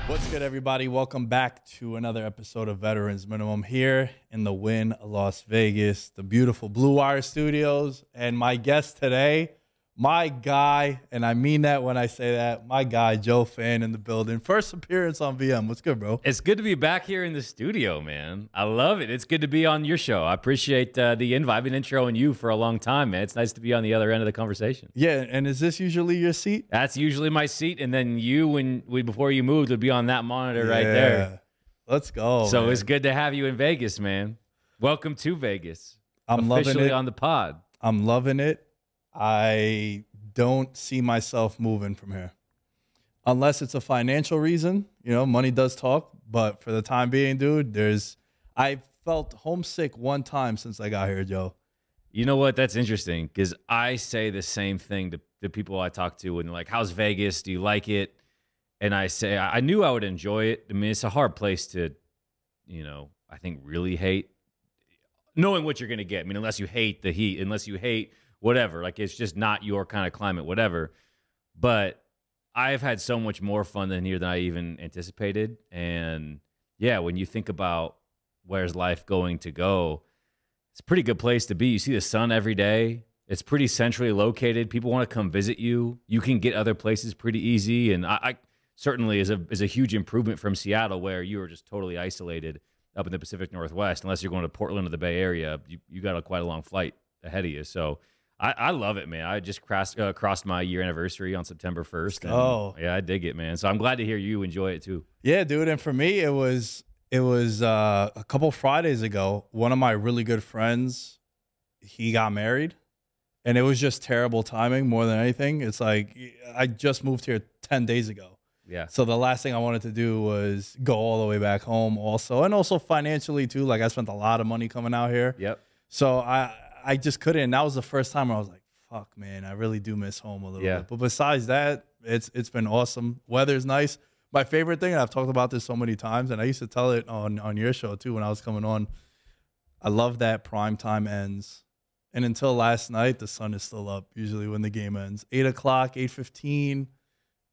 What's good, everybody? Welcome back to another episode of Veterans Minimum here in the Wynn, Las Vegas, the beautiful Blue Wire Studios. And my guest today, my guy, and I mean that when I say that, my guy, Joe Fann in the building. First appearance on VM. What's good, bro? It's good to be back here in the studio, man. I love it. It's good to be on your show. I appreciate the invite. I've been introing you for a long time, man. It's nice to be on the other end of the conversation. Yeah, and is this usually your seat? That's usually my seat, and then you, before you moved, would be on that monitor right there. Let's go. So man. It's good to have you in Vegas, man. Welcome to Vegas. I'm officially loving it. on the pod. I'm loving it. I don't see myself moving from here. Unless it's a financial reason. You know, money does talk. But for the time being, dude, I felt homesick one time since I got here, Joe. You know what? That's interesting because I say the same thing to the people I talk to when they're like, how's Vegas? Do you like it? And I say, I knew I would enjoy it. I mean, it's a hard place to, you know, I think really hate. Knowing what you're going to get. I mean, unless you hate the heat, unless you hate whatever. Like, it's just not your kind of climate, whatever. But I've had so much more fun than here than I even anticipated. And, yeah, when you think about where's life going to go, it's a pretty good place to be. You see the sun every day. It's pretty centrally located. People want to come visit you. You can get other places pretty easy. And I certainly is a huge improvement from Seattle, where you are just totally isolated up in the Pacific Northwest. Unless you're going to Portland or the Bay Area, you got quite a long flight ahead of you. So I love it, man. I just crossed my year anniversary on September 1st. Oh, yeah, I dig it, man. So I'm glad to hear you enjoy it too. Yeah, dude. And for me, it was a couple Fridays ago. One of my really good friends, he got married, and it was just terrible timing more than anything. It's like I just moved here 10 days ago. Yeah. So the last thing I wanted to do was go all the way back home also. And also financially too. Like, I spent a lot of money coming out here. Yep. So I just couldn't. And that was the first time where I was like, fuck, man, I really do miss home a little bit. But besides that, it's been awesome. Weather's nice. My favorite thing, and I've talked about this so many times, and I used to tell it on your show too when I was coming on, I love that prime time ends. And until last night, the sun is still up usually when the game ends. 8 o'clock, 8:15.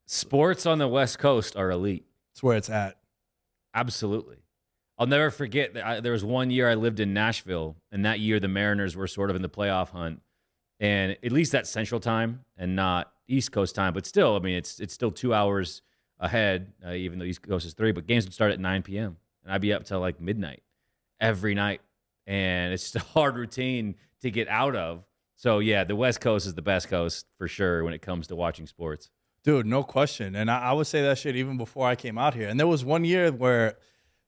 Sports on the West Coast are elite. It's where it's at. Absolutely. I'll never forget that there was one year I lived in Nashville, and that year the Mariners were sort of in the playoff hunt. And at least that's Central Time and not East Coast time. But still, I mean, it's still 2 hours ahead, even though East Coast is 3. But games would start at 9 p.m. And I'd be up till like midnight every night. And it's just a hard routine to get out of. So, yeah, the West Coast is the best coast for sure when it comes to watching sports. Dude, no question. And I would say that shit even before I came out here. And there was one year where,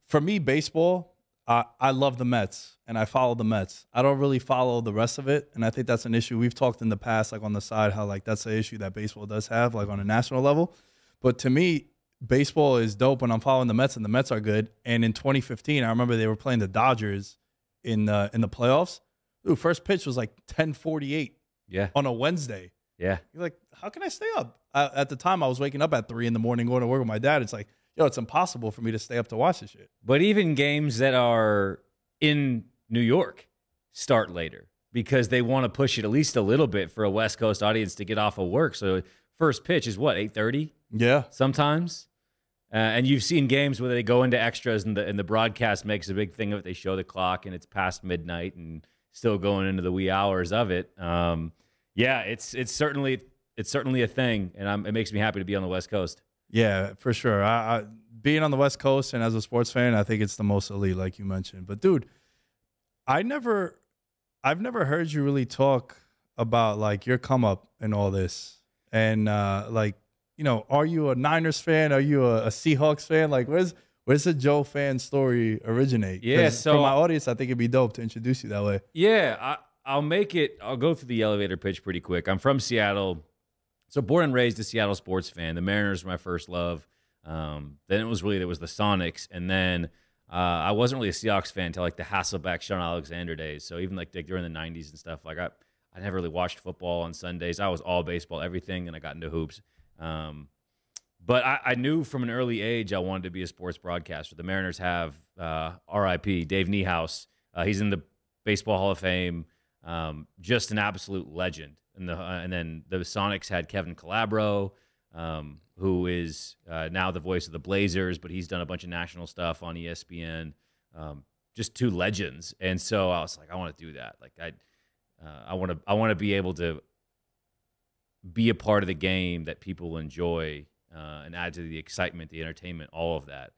for me, baseball, I love the Mets, and I follow the Mets. I don't really follow the rest of it, and I think that's an issue. We've talked in the past, like on the side, how like that's an issue that baseball does have, like on a national level. But to me, baseball is dope when I'm following the Mets, and the Mets are good. And in 2015, I remember they were playing the Dodgers in the playoffs. Dude, first pitch was like 10:48. Yeah. On a Wednesday. Yeah. You're like, how can I stay up? At the time, I was waking up at 3 in the morning going to work with my dad. It's like, yo, it's impossible for me to stay up to watch this shit. But even games that are in New York start later because they want to push it at least a little bit for a West Coast audience to get off of work. So first pitch is what, 8:30? Yeah. Sometimes. And you've seen games where they go into extras and the broadcast makes a big thing of it. They show the clock and it's past midnight and still going into the wee hours of it. Yeah, it's certainly a thing, and it makes me happy to be on the West Coast. Yeah, for sure. I being on the West Coast and as a sports fan, I think it's the most elite, like you mentioned. But dude, I've never heard you really talk about like your come up and all this, and like, you know, are you a Niners fan? Are you a Seahawks fan? Like, where's the Joe Fann story originate? Yeah, so for my audience, I think it'd be dope to introduce you that way. Yeah, I'll go through the elevator pitch pretty quick. I'm from Seattle. So born and raised a Seattle sports fan. The Mariners were my first love. Then there was the Sonics. And then I wasn't really a Seahawks fan until like the Hasselbeck, Sean Alexander days. So even like during the 90s and stuff, like I never really watched football on Sundays. I was all baseball, everything, and I got into hoops. But I knew from an early age I wanted to be a sports broadcaster. The Mariners have R.I.P. Dave Niehaus. He's in the Baseball Hall of Fame. Just an absolute legend. And then the Sonics had Kevin Calabro. who is now the voice of the Blazers, but he's done a bunch of national stuff on ESPN. Just two legends, and so I was like, I want to do that. Like I want to be able to be a part of the game that people enjoy and add to the excitement, the entertainment, all of that.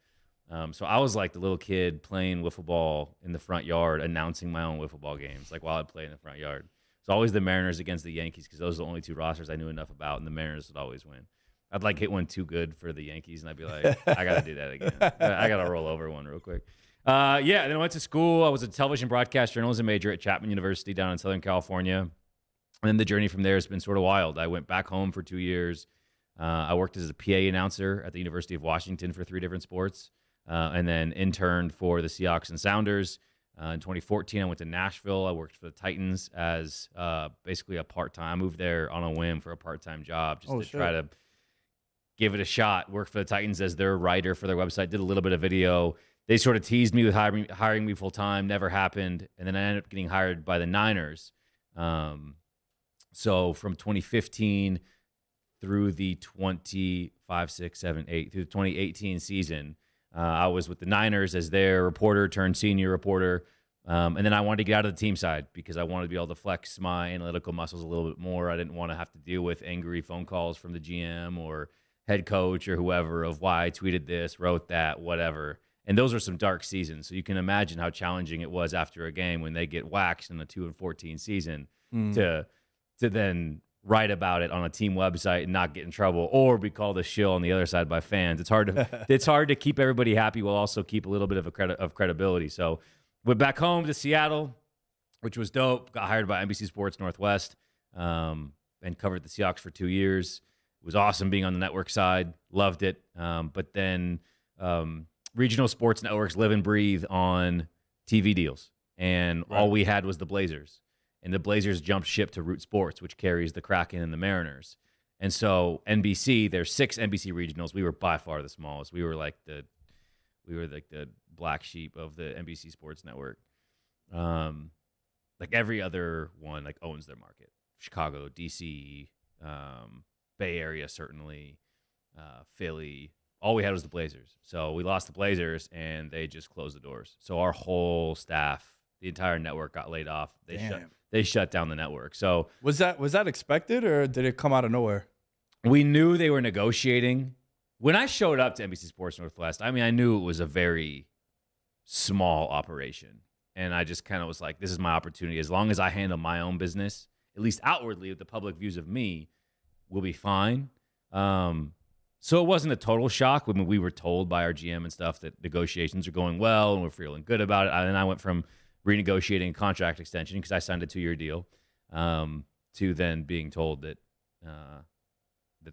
So I was like the little kid playing wiffle ball in the front yard, announcing my own wiffle ball games, like while I'd play in the front yard. It's always the Mariners against the Yankees because those are the only two rosters I knew enough about, and the Mariners would always win. I'd like hit one too good for the Yankees, and I'd be like, I got to do that again. I got to roll over one real quick. Then I went to school. I was a television broadcast journalism major at Chapman University down in Southern California. And then the journey from there has been sort of wild. I went back home for 2 years. I worked as a PA announcer at the University of Washington for 3 different sports, and then interned for the Seahawks and Sounders. In 2014, I went to Nashville. I worked for the Titans as basically a part-time. I moved there on a whim for a part-time job just to try to give it a shot. Worked for the Titans as their writer for their website, did a little bit of video. They sort of teased me with hiring me full-time, never happened. And then I ended up getting hired by the Niners. So from 2015 through the 2018 season, I was with the Niners as their reporter turned senior reporter. And then I wanted to get out of the team side because I wanted to be able to flex my analytical muscles a little bit more. I didn't want to have to deal with angry phone calls from the GM or head coach or whoever of why I tweeted this, wrote that, whatever. And those are some dark seasons. So you can imagine how challenging it was after a game when they get waxed in the 2-14 season to then write about it on a team website and not get in trouble or be called a shill on the other side by fans. It's hard to keep everybody happy while also keep a little bit of credibility. So went back home to Seattle, which was dope. Got hired by NBC Sports Northwest and covered the Seahawks for 2 years. It was awesome being on the network side. Loved it. But then regional sports networks live and breathe on TV deals. And all we had was the Blazers. And the Blazers jumped ship to Root Sports, which carries the Kraken and the Mariners. And so NBC, there's 6 NBC regionals. We were by far the smallest. We were like the black sheep of the NBC Sports Network. Like every other one like owns their market. Chicago, DC, Bay Area certainly, Philly. All we had was the Blazers. So we lost the Blazers, and they just closed the doors. So our whole staff, the entire network got laid off. They shut down the network. So was that expected, or did it come out of nowhere? We knew they were negotiating. When I showed up to NBC Sports Northwest, I mean, I knew it was a very small operation. And I just kind of was like, this is my opportunity. As long as I handle my own business, at least outwardly, with the public views of me, we'll be fine. So it wasn't a total shock when we were told by our GM and stuff that negotiations are going well and we're feeling good about it. And I went from renegotiating a contract extension because I signed a 2-year deal to then being told that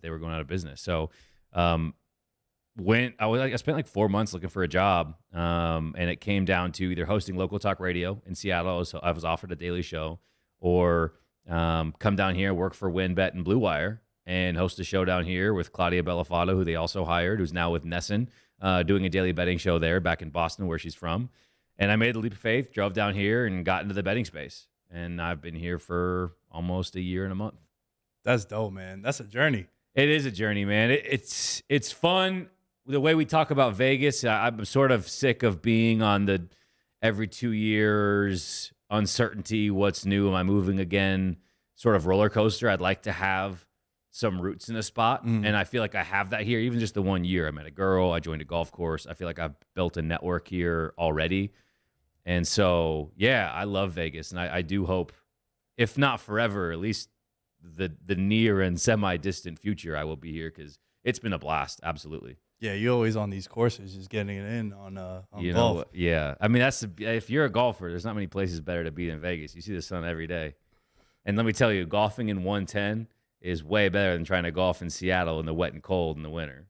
they were going out of business. So I spent like 4 months looking for a job, and it came down to either hosting local talk radio in Seattle. So I was offered a daily show, or come down here, work for Wynn Bet and Blue Wire, and host a show down here with Claudia Bellafato, who they also hired, who's now with Nesson, doing a daily betting show there back in Boston, where she's from. And I made the leap of faith, drove down here, and got into the betting space. And I've been here for almost a year and a month. That's dope, man. That's a journey. It is a journey, man. It's fun. The way we talk about Vegas, I'm sort of sick of being on the every 2 years uncertainty, what's new, am I moving again, sort of roller coaster. I'd like to have some roots in a spot, and I feel like I have that here. Even just the 1 year, I met a girl, I joined a golf course. I feel like I've built a network here already. And so, yeah, I love Vegas, and I do hope, if not forever, at least the near and semi-distant future, I will be here because it's been a blast, absolutely. Yeah, you're always on these courses, just getting it in on golf. Yeah, I mean, if you're a golfer, there's not many places better to be than Vegas. You see the sun every day. And let me tell you, golfing in 110 is way better than trying to golf in Seattle in the wet and cold in the winter.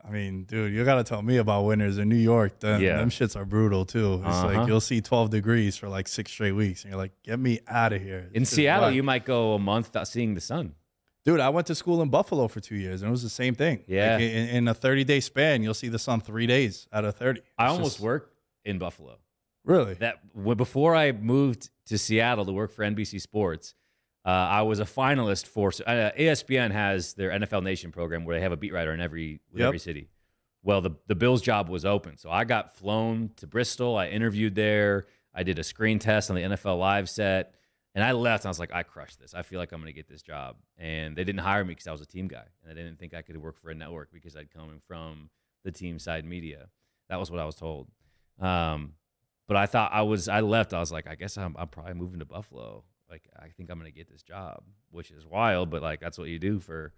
I mean, dude, you got to tell me about winters in New York. Them shits are brutal, too. It's like you'll see 12 degrees for like 6 straight weeks, and you're like, get me out of here. In Seattle, you might go a month without seeing the sun. Dude, I went to school in Buffalo for 2 years, and it was the same thing. Yeah. Like in a 30-day span, you'll see the sun 3 days out of 30. I almost worked in Buffalo. Really? Before I moved to Seattle to work for NBC Sports, I was a finalist for ESPN has their NFL Nation program where they have a beat writer in every city. Well, the Bills job was open, so I got flown to Bristol. I interviewed there. I did a screen test on the NFL Live set, and I left. And I was like, I crushed this. I feel like I'm going to get this job. And they didn't hire me because I was a team guy, and they didn't think I could work for a network because I'd come from the team side media. That was what I was told. But I thought I left. I was like, I guess I'm probably moving to Buffalo. Like, I think I'm going to get this job, which is wild, but like, that's what you do for,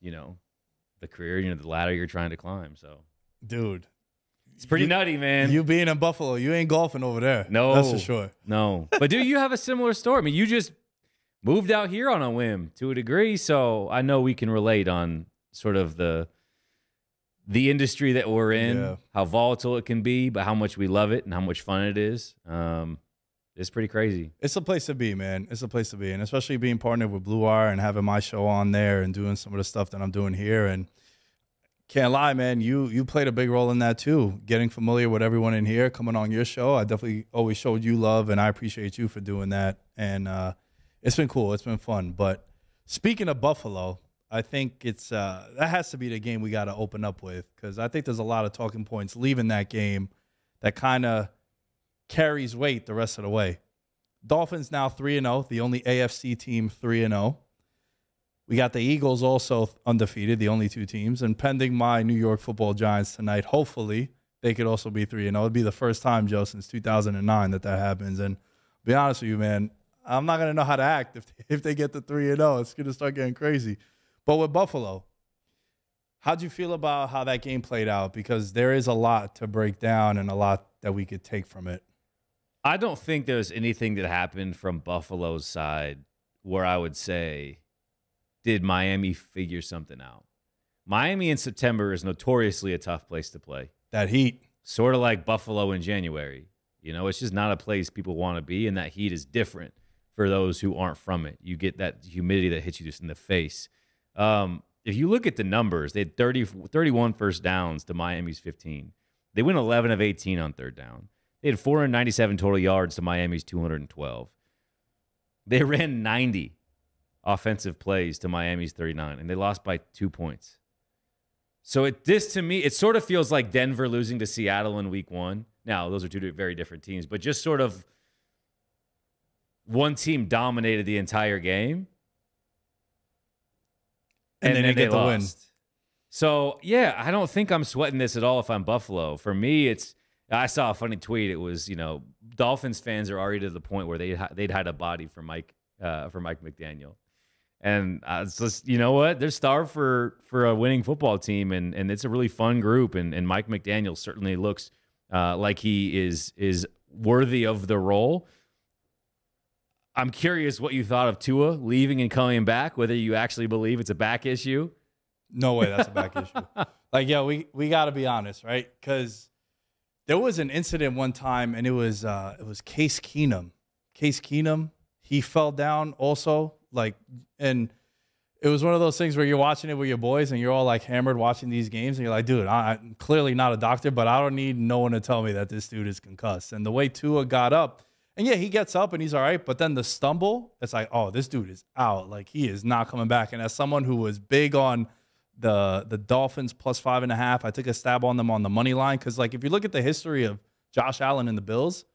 the career, the ladder you're trying to climb. So, dude, it's pretty nutty, man. You being in Buffalo, you ain't golfing over there. No, that's for sure. No, but dude, you have a similar story. I mean, you just moved out here on a whim to a degree. So I know we can relate on sort of the industry that we're in, how volatile it can be, but how much we love it and how much fun it is. It's pretty crazy. It's a place to be, man. It's a place to be. And especially being partnered with Blue Wire and having my show on there and doing some of the stuff that I'm doing here. And can't lie, man, you played a big role in that too. Getting familiar with everyone in here, coming on your show. I definitely always showed you love, and I appreciate you for doing that. And it's been cool. It's been fun. But speaking of Buffalo, I think it's that has to be the game we got to open up with, because I think there's a lot of talking points leaving that game that kind of carries weight the rest of the way. Dolphins now 3-0, the only AFC team 3-0. We got the Eagles also undefeated, the only two teams. And pending my New York Football Giants tonight, hopefully they could also be 3-0. It'd be the first time, Joe, since 2009 that happens. And to be honest with you, man, I'm not going to know how to act if they get to 3-0. It's going to start getting crazy. But with Buffalo, how'd you feel about how that game played out? Because there is a lot to break down and a lot that we could take from it. I don't think there's anything that happened from Buffalo's side where I would say, did Miami figure something out? Miami in September is notoriously a tough place to play. That heat. Sort of like Buffalo in January. It's just not a place people want to be, and that heat is different for those who aren't from it. You get that humidity that hits you just in the face. If you look at the numbers, they had 31 first downs to Miami's 15. They went 11 of 18 on third down. They had 497 total yards to Miami's 212. They ran 90 offensive plays to Miami's 39, and they lost by 2 points. So this to me, it sort of feels like Denver losing to Seattle in week 1. Now, those are two very different teams, but just sort of one team dominated the entire game. And then they get the lost. win. So, yeah, I don't think I'm sweating this at all if I'm Buffalo. For me, I saw a funny tweet. It was, Dolphins fans are already to the point where they'd had a body for Mike McDaniel. And it's just, you know what? They're starved for a winning football team, and it's a really fun group. And Mike McDaniel certainly looks like he is worthy of the role. I'm curious what you thought of Tua leaving and coming back, whether you actually believe it's a back issue. No way that's a back issue. Like, yeah, we got to be honest, right? Because there was an incident one time, and it was Case Keenum. Case Keenum, he fell down also, and it was one of those things where you're watching it with your boys, and you're all like hammered watching these games, and you're like, dude, I'm clearly not a doctor, but I don't need no one to tell me that this dude is concussed. And the way Tua got up, and yeah, he gets up and he's all right, but then the stumble, it's like, oh, this dude is out. Like, he is not coming back. And as someone who was big on the Dolphins plus 5.5, I took a stab on them on the money line, because like if you look at the history of Josh Allen and the Bills,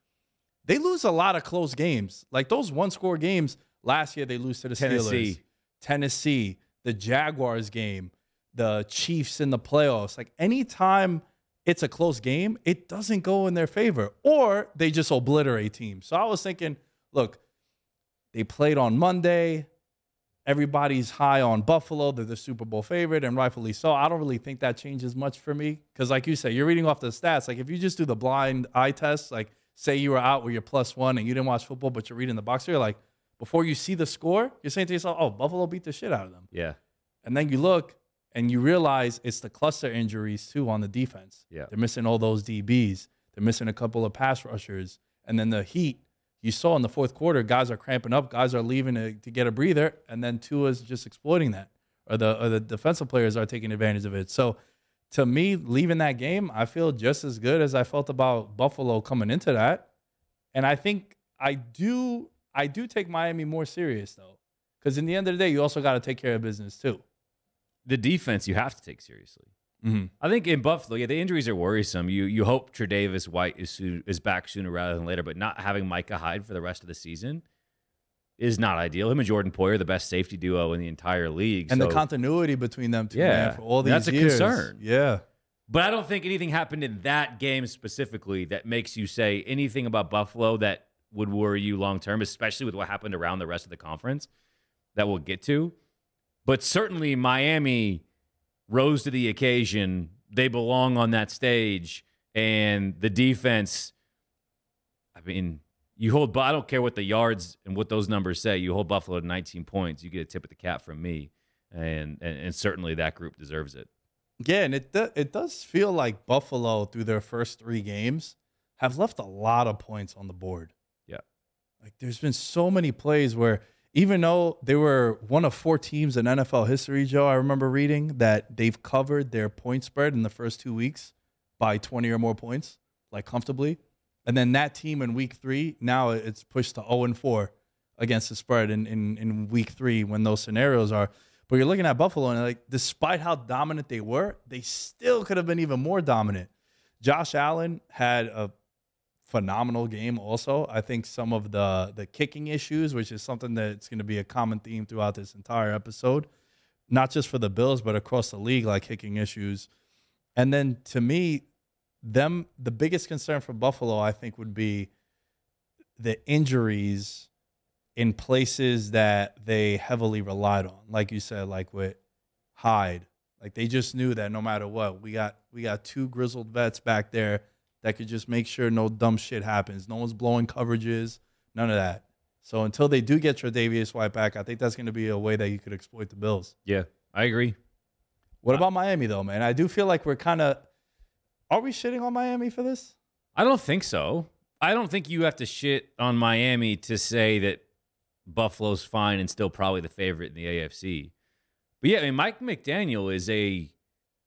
they lose a lot of close games. Like those one-score games last year, they lose to the Steelers, Tennessee, the Jaguars game, the Chiefs in the playoffs. Like anytime it's a close game, it doesn't go in their favor, or they just obliterate teams. So I was thinking, look, they played on Monday. Everybody's high on Buffalo. They're the Super Bowl favorite, and rightfully so. I don't really think that changes much for me, because like you said, you're reading off the stats. Like if you just do the blind eye test, like say you were out where you're +1 and you didn't watch football, but you're reading the box, you're like, before you see the score, you're saying to yourself, oh, Buffalo beat the shit out of them. Yeah. And then you look and you realize it's the cluster injuries too on the defense. Yeah. They're missing all those DBs. They're missing a couple of pass rushers. And then the heat, you saw in the fourth quarter, guys are cramping up, guys are leaving to get a breather, and then Tua's just exploiting that, or the defensive players are taking advantage of it. So to me, leaving that game, I feel just as good as I felt about Buffalo coming into that. And I think I do take Miami more serious though, Because in the end of the day, you also got to take care of business too. The defense you have to take seriously. Mm-hmm. I think in Buffalo, the injuries are worrisome. You hope Tre'Davious White is back sooner rather than later, but not having Micah Hyde for the rest of the season is not ideal. Him and Jordan Poyer, the best safety duo in the entire league. And the continuity between them two, man, for all these that's years. That's a concern. Yeah. But I don't think anything happened in that game specifically that makes you say anything about Buffalo that would worry you long term, especially with what happened around the rest of the conference that we'll get to. But certainly Miami rose to the occasion. They belong on that stage. And the defense, I mean, I don't care what the yards and what those numbers say. You hold Buffalo to 19 points, you get a tip of the cap from me. And certainly that group deserves it. Yeah, and it does feel like Buffalo, through their first 3 games, have left a lot of points on the board. Yeah. Like, there's been so many plays where, even though they were one of 4 teams in NFL history, Joe, I remember reading that they've covered their point spread in the first 2 weeks by 20 or more points, like comfortably. And then that team in week 3, now it's pushed to 0-4 against the spread in week 3 when those scenarios are. But you're looking at Buffalo, and like, despite how dominant they were, they still could have been even more dominant. Josh Allen had a phenomenal game also. I think some of the kicking issues, which is something that's going to be a common theme throughout this entire episode, not just for the Bills, but across the league, like kicking issues. And then to me, the biggest concern for Buffalo, I think, would be the injuries in places that they heavily relied on. Like you said, like with Hyde. Like, they just knew that no matter what, we got 2 grizzled vets back there that could just make sure no dumb shit happens. No one's blowing coverages, none of that. So until they do get Tre'Davious White back, I think that's going to be a way that you could exploit the Bills. Yeah, I agree. What about Miami, though, man? I do feel like we're kind of – are we shitting on Miami for this? I don't think so. I don't think you have to shit on Miami to say that Buffalo's fine and still probably the favorite in the AFC. But, yeah, I mean, Mike McDaniel is a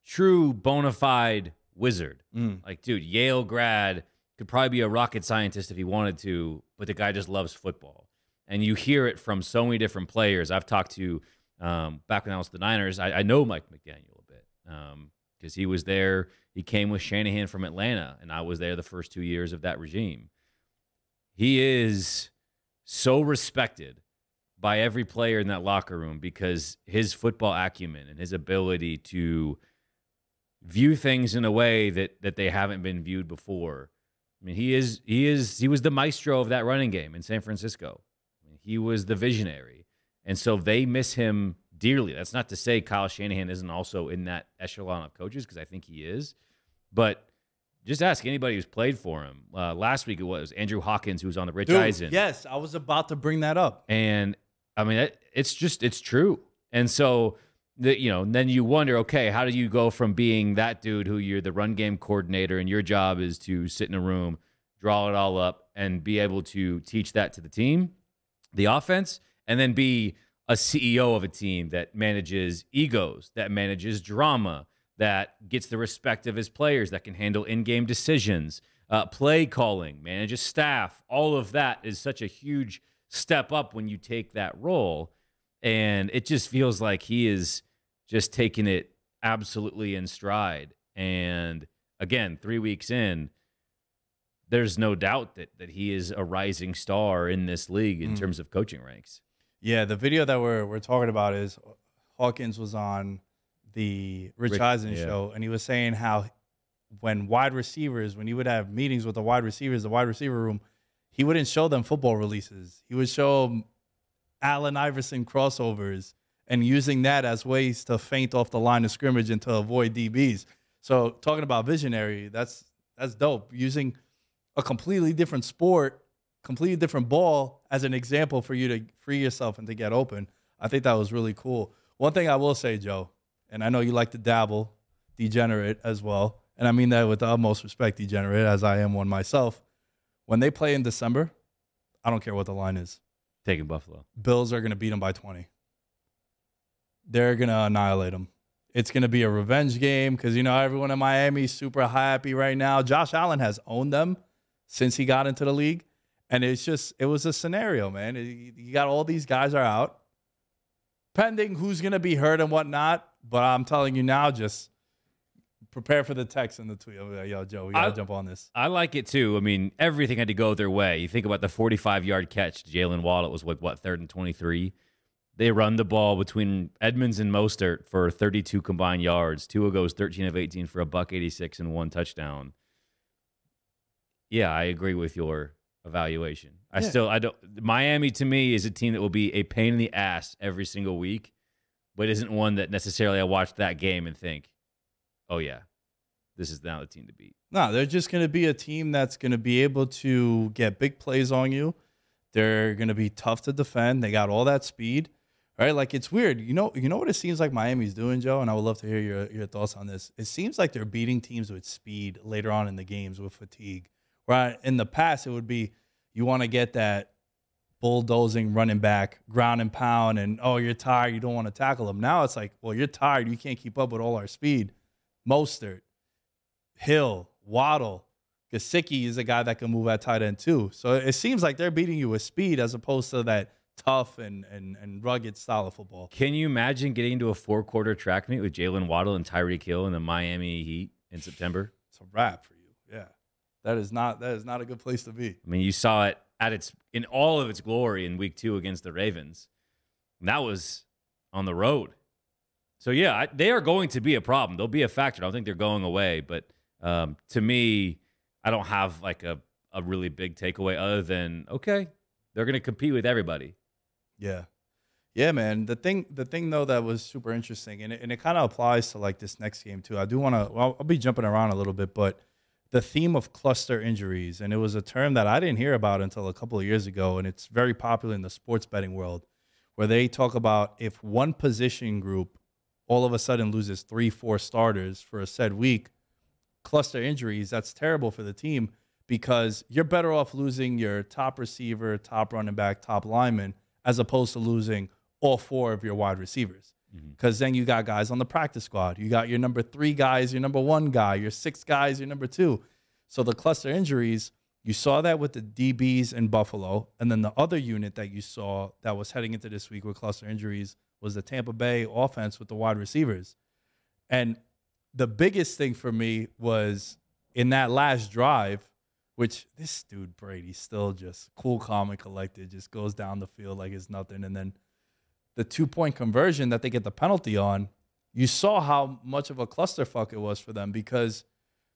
true bona fide wizard. Like, dude, Yale grad, could probably be a rocket scientist if he wanted to, but the guy just loves football. And you hear it from so many different players. I've talked to, back when I was with the Niners, I know Mike McDaniel a bit because he was there. He came with Shanahan from Atlanta, and I was there the first 2 years of that regime. He is so respected by every player in that locker room because his football acumen and his ability to view things in a way that they haven't been viewed before. I mean, he was the maestro of that running game in San Francisco. I mean, he was the visionary. And so they miss him dearly. That's not to say Kyle Shanahan isn't also in that echelon of coaches, because I think he is. But just ask anybody who's played for him. Last week it was Andrew Hawkins, who was on the Rich Eisen. Yes, I was about to bring that up. And I mean, it's true. And so, then you wonder, okay, how do you go from being that dude who you're the run game coordinator and your job is to sit in a room, draw it all up, and be able to teach that to the team, the offense, and then be a CEO of a team that manages egos, that manages drama, that gets the respect of his players, that can handle in-game decisions, play calling, manages staff. All of that is such a huge step up when you take that role. And it just feels like he is just taking it absolutely in stride. And again, 3 weeks in, there's no doubt that he is a rising star in this league in terms of coaching ranks. Yeah, the video that we're talking about is Hawkins was on the Rich Eisen show, and he was saying how when he would have meetings with the wide receivers, the wide receiver room, he wouldn't show them football releases. He would show them Allen Iverson crossovers and using that as ways to feint off the line of scrimmage and to avoid DBs. So talking about visionary, that's dope. Using a completely different sport, completely different ball as an example for you to free yourself and to get open. I think that was really cool. One thing I will say, Joe, and I know you like to dabble, degenerate as well, and I mean that with the utmost respect, degenerate, as I am one myself. When they play in December, I don't care what the line is. Taking Buffalo. Bills are going to beat them by 20. They're going to annihilate them. It's going to be a revenge game because, everyone in Miami is super happy right now. Josh Allen has owned them since he got into the league. And it was a scenario, man. You got all these guys are out. pending who's going to be hurt and whatnot. But I'm telling you now, just prepare for the text and the tweet. Yo, Joe, we got to jump on this. I like it too. I mean, everything had to go their way. You think about the 45-yard catch. Jalen Waddle was what, 3rd and 23? They run the ball between Edmonds and Mostert for 32 combined yards. Tua goes 13 of 18 for $186 and 1 touchdown. Yeah, I agree with your evaluation. I don't. Miami to me is a team that will be a pain in the ass every single week, but isn't one that necessarily I watch that game and think, oh yeah, this is now the team to beat. No, they're just going to be a team that's going to be able to get big plays on you. They're going to be tough to defend. They got all that speed. Right, like it's weird. You know what it seems like Miami's doing, Joe, and I would love to hear your thoughts on this. It seems like they're beating teams with speed later on in the games with fatigue. Right, in the past it would be you want to get that bulldozing running back, ground and pound, and oh you're tired, you don't want to tackle them. Now it's like, well you're tired, you can't keep up with all our speed. Mostert, Hill, Waddle, Gesicki is a guy that can move at tight end too. So it seems like they're beating you with speed as opposed to that tough and rugged style of football. Can you imagine getting into a 4-quarter track meet with Jalen Waddle and Tyreek Hill in the Miami Heat in September? It's a wrap for you. Yeah. That is not a good place to be. I mean, you saw it in all of its glory in week 2 against the Ravens. And that was on the road. So yeah, they are going to be a problem. They'll be a factor. I don't think they're going away, but to me, I don't have like a really big takeaway other than, okay, they're going to compete with everybody. Yeah. Yeah, man. The thing though that was super interesting, and it kind of applies to like this next game too. I do want to, I'll be jumping around a little bit, but the theme of cluster injuries, and it was a term that I didn't hear about until a couple of years ago, and it's very popular in the sports betting world, where they talk about if one position group all of a sudden loses 3-4 starters for a said week, cluster injuries, that's terrible for the team because you're better off losing your top receiver, top running back, top lineman, as opposed to losing all 4 of your wide receivers. Because then you got guys on the practice squad. You got your number 3 guys, your number 1 guy, your 6 guys, your number 2. So the cluster injuries, you saw that with the DBs in Buffalo. And then the other unit that you saw that was heading into this week with cluster injuries was the Tampa Bay offense with the wide receivers. And the biggest thing for me was in that last drive, which this dude Brady still just cool, calm, and collected, just goes down the field like it's nothing. And then the 2-point conversion that they get the penalty on, you saw how much of a clusterfuck it was for them because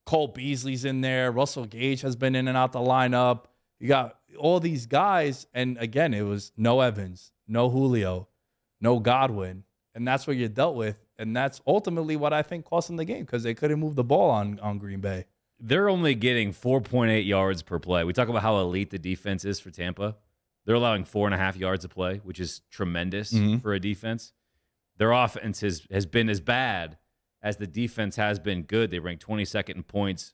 Cole Beasley's in there. Russell Gage has been in and out the lineup. You got all these guys. And again, it was no Evans, no Julio, no Godwin. And that's what you dealt with. And that's ultimately what I think cost them the game because they couldn't move the ball on Green Bay. They're only getting 4.8 yards per play. We talk about how elite the defense is for Tampa. They're allowing 4.5 yards a play, which is tremendous for a defense. Their offense has been as bad as the defense has been good. They rank 22nd in points,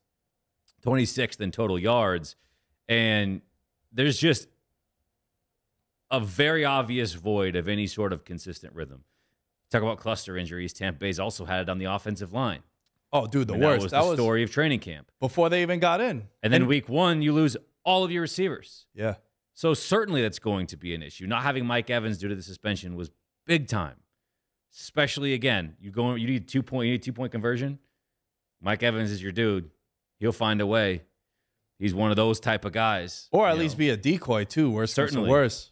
26th in total yards. And there's just a very obvious void of any sort of consistent rhythm. Talk about cluster injuries. Tampa Bay's also had it on the offensive line. Oh, dude, the worst. That was the story of training camp. Before they even got in. And then week 1, you lose all of your receivers. Yeah. So certainly that's going to be an issue. Not having Mike Evans due to the suspension was big time. Especially, again, you need 2-point conversion. Mike Evans is your dude. He'll find a way. He's one of those type of guys. Or at least be a decoy, too. Worse comes to worse.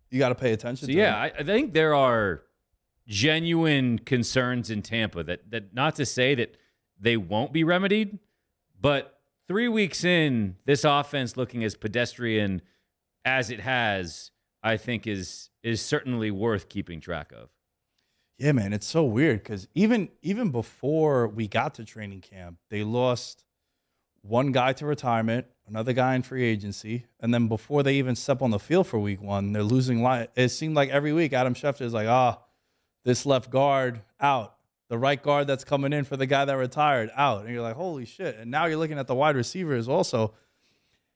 You got to pay attention to yeah, I think there are genuine concerns in Tampa that not to say that they won't be remedied, but 3 weeks in, this offense looking as pedestrian as it has, I think is certainly worth keeping track of. Yeah, man, it's so weird because even before we got to training camp, they lost one guy to retirement, another guy in free agency, and then before they even step on the field for week 1, they're losing line. It seemed like every week Adam Schefter is like, this left guard out. The right guard that's coming in for the guy that retired out. And you're like, holy shit. And now you're looking at the wide receivers also.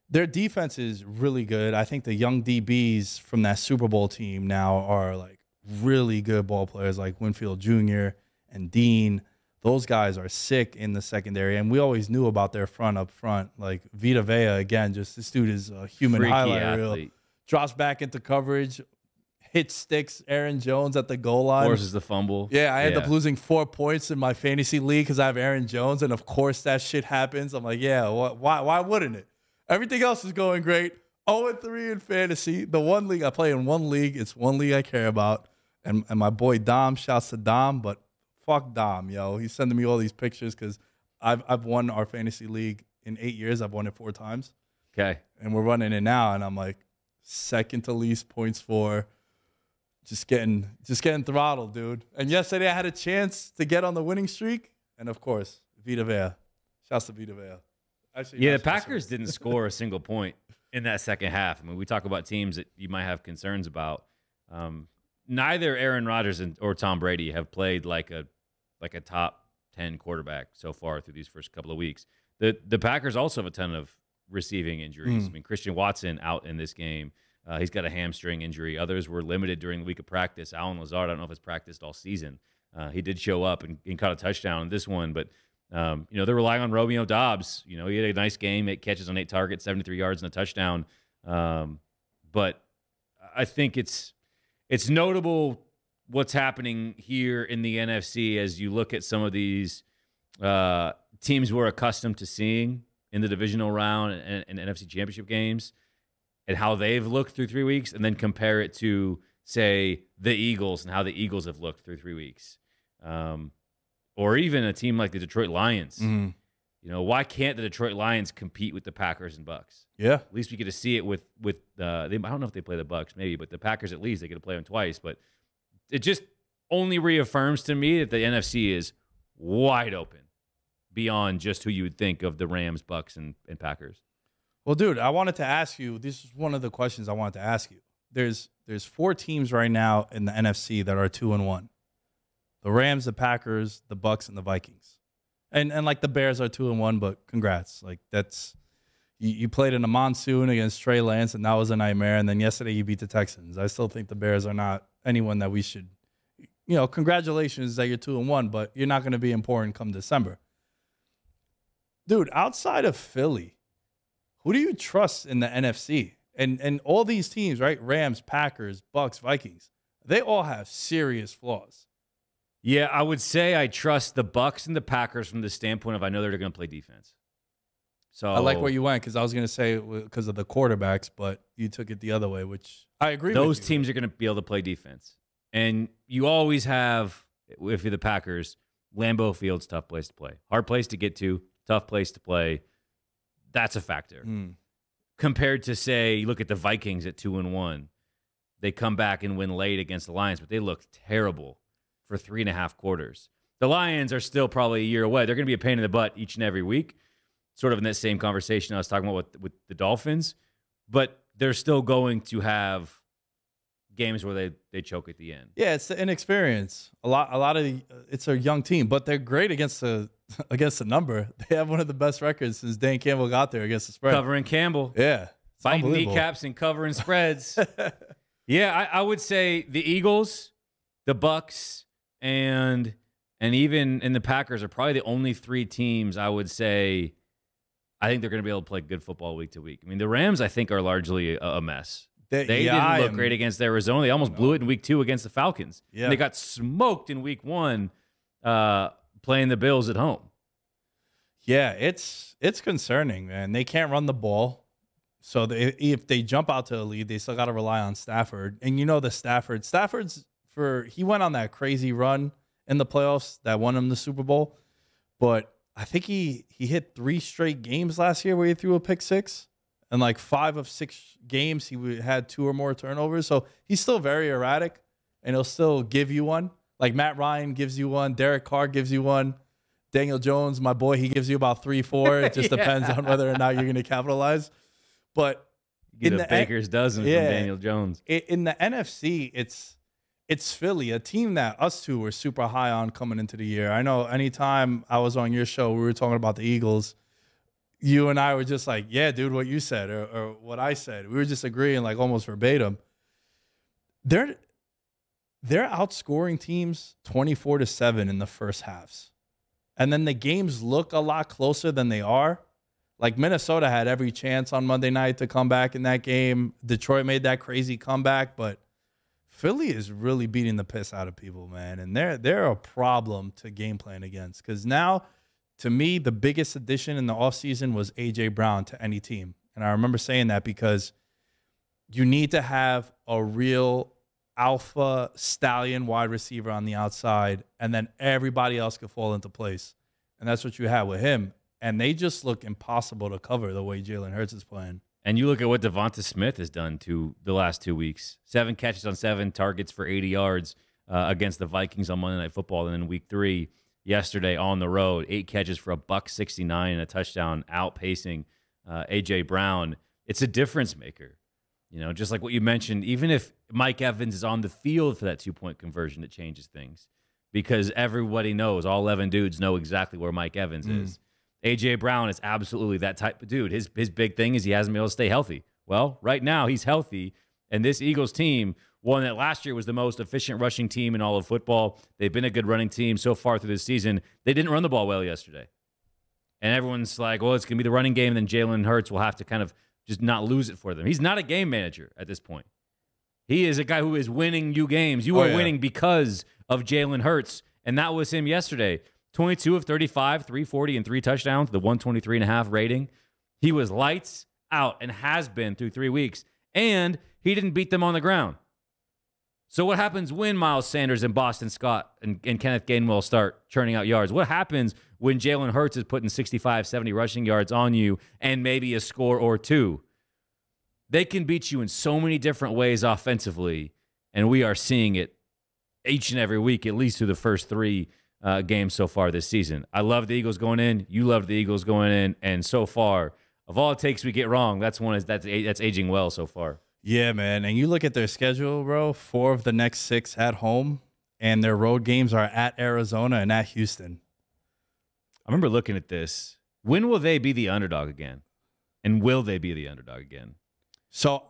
Their defense is really good. I think the young DBs from that Super Bowl team now are like really good ball players like Winfield Jr. and Dean. Those guys are sick in the secondary. And we always knew about their front up front. Like Vita Vea, again, just this dude is a human freaky highlight athlete. reel. Drops back into coverage, hit sticks Aaron Jones at the goal line. Forces the fumble. Yeah, I end up losing 4 points in my fantasy league because I have Aaron Jones, and of course that shit happens. I'm like, yeah, why wouldn't it? Everything else is going great. 0-3 in fantasy. The one league I play in, one league, it's one league I care about. And my boy Dom, shouts to Dom, but fuck Dom, yo. He's sending me all these pictures because I've won our fantasy league in 8 years. I've won it 4 times. Okay. And we're running it now, and I'm like second to least points for. Just getting throttled, dude. And yesterday I had a chance to get on the winning streak, and of course, Vita Vea. Shouts to Vita Vea. Actually, yeah, the Packers didn't score a single point in that second half. I mean, we talk about teams that you might have concerns about. Neither Aaron Rodgers or Tom Brady have played like a top 10 quarterback so far through these first couple of weeks. The Packers also have a ton of receiving injuries. I mean, Christian Watson out in this game. He's got a hamstring injury. Others were limited during the week of practice. Allen Lazard, I don't know if he's practiced all season. He did show up and caught a touchdown in this one, but they're relying on Romeo Doubs. He had a nice game, 8 catches on 8 targets, 73 yards and a touchdown. But I think it's notable what's happening here in the NFC as you look at some of these teams we're accustomed to seeing in the divisional round and NFC championship games, and how they've looked through 3 weeks, and then compare it to, say, the Eagles and how the Eagles have looked through 3 weeks. Or even a team like the Detroit Lions. Why can't the Detroit Lions compete with the Packers and Bucks? Yeah. At least we get to see it with I don't know if they play the Bucks, maybe, but the Packers at least, they get to play them twice. But it just only reaffirms to me that the NFC is wide open beyond just who you would think of the Rams, Bucks, and Packers. Well, dude, I wanted to ask you, this is one of the questions I wanted to ask you. There's 4 teams right now in the NFC that are 2-1. The Rams, the Packers, the Bucks, and the Vikings. And like the Bears are 2-1, but congrats. Like that's you played in a monsoon against Trey Lance, and that was a nightmare. And then yesterday you beat the Texans. I still think the Bears are not anyone that we should, congratulations that you're 2-1, but you're not going to be important come December. Dude, outside of Philly, who do you trust in the NFC? And all these teams, right? Rams, Packers, Bucks, Vikings, they all have serious flaws. Yeah, I would say I trust the Bucks and the Packers from the standpoint of I know they're going to play defense. So I like where you went because I was going to say because of the quarterbacks, but you took it the other way, which I agree with you. Those teams are going to be able to play defense. And you always have, if you're the Packers, Lambeau Field's tough place to play. Hard place to get to, tough place to play. That's a factor. Compared to, say, you look at the Vikings at 2-1. They come back and win late against the Lions, but they look terrible for 3.5 quarters. The Lions are still probably a year away. They're going to be a pain in the butt each and every week, sort of in that same conversation I was talking about with the Dolphins. But they're still going to have games where they choke at the end. Yeah, it's the inexperience. A lot of it's a young team, but they're great against the number. They have one of the best records since Dan Campbell got there against the spread. Covering Campbell. Yeah. Biting kneecaps and covering spreads. Yeah, I would say the Eagles, the Bucks, and even in the Packers are probably the only 3 teams I would say I think they're going to be able to play good football week to week. I mean, the Rams, I think, are largely a mess. They didn't look great against Arizona. They almost blew it in week 2 against the Falcons. Yeah. And they got smoked in week 1 playing the Bills at home. Yeah, it's concerning, man. They can't run the ball. So if they jump out to a lead, they still got to rely on Stafford. And Stafford's he went on that crazy run in the playoffs that won him the Super Bowl. But I think he hit 3 straight games last year where he threw a pick 6. And like 5 of 6 games, he had 2 or more turnovers. So he's still very erratic, and he'll still give you one. Like Matt Ryan gives you one. Derek Carr gives you one. Daniel Jones, my boy, he gives you about 3, 4. It just depends on whether or not you're going to capitalize. But you get a baker's dozen from Daniel Jones. In the NFC, it's Philly, a team that us two were super high on coming into the year. I know anytime I was on your show, we were talking about the Eagles. You and I were just like, yeah, dude, what you said or what I said. We were just agreeing like almost verbatim. They're outscoring teams 24-7 in the first halves. And then the games look a lot closer than they are. Like Minnesota had every chance on Monday night to come back in that game. Detroit made that crazy comeback, but Philly is really beating the piss out of people, man, and they're a problem to game plan against. Because now, to me, the biggest addition in the offseason was A.J. Brown to any team. And I remember saying that because you need to have a real alpha stallion wide receiver on the outside, and then everybody else could fall into place. And that's what you have with him. And they just look impossible to cover the way Jalen Hurts is playing. And you look at what Devonta Smith has done to the last 2 weeks. 7 catches on 7 targets for 80 yards against the Vikings on Monday Night Football. And then week 3, yesterday on the road, 8 catches for $169 and a touchdown, outpacing A.J. Brown. It's a difference maker. You know, just like what you mentioned, even if Mike Evans is on the field for that 2-point conversion, it changes things. Because everybody knows, all 11 dudes know exactly where Mike Evans is. A.J. Brown is absolutely that type of dude. His big thing is he hasn't been able to stay healthy. Well, right now he's healthy, and this Eagles team, one that last year was the most efficient rushing team in all of football. They've been a good running team so far through this season. They didn't run the ball well yesterday. And everyone's like, well, it's going to be the running game, and then Jalen Hurts will have to kind of just not lose it for them. He's not a game manager at this point. He is a guy who is winning you games. You are winning because of Jalen Hurts, and that was him yesterday. 22 of 35, 340, and 3 touchdowns, the 123.5 rating. He was lights out and has been through 3 weeks, and he didn't beat them on the ground. So what happens when Miles Sanders and Boston Scott and Kenneth Gainwell start churning out yards? What happens when Jalen Hurts is putting 65, 70 rushing yards on you and maybe a score or 2? They can beat you in so many different ways offensively, and we are seeing it each and every week, at least through the first 3 games so far this season. I love the Eagles going in. You love the Eagles going in. And so far, of all it takes we get wrong, that's aging well so far. Yeah, man. And you look at their schedule, bro, 4 of the next 6 at home, and their road games are at Arizona and at Houston. I remember looking at this. When will they be the underdog again? And will they be the underdog again? So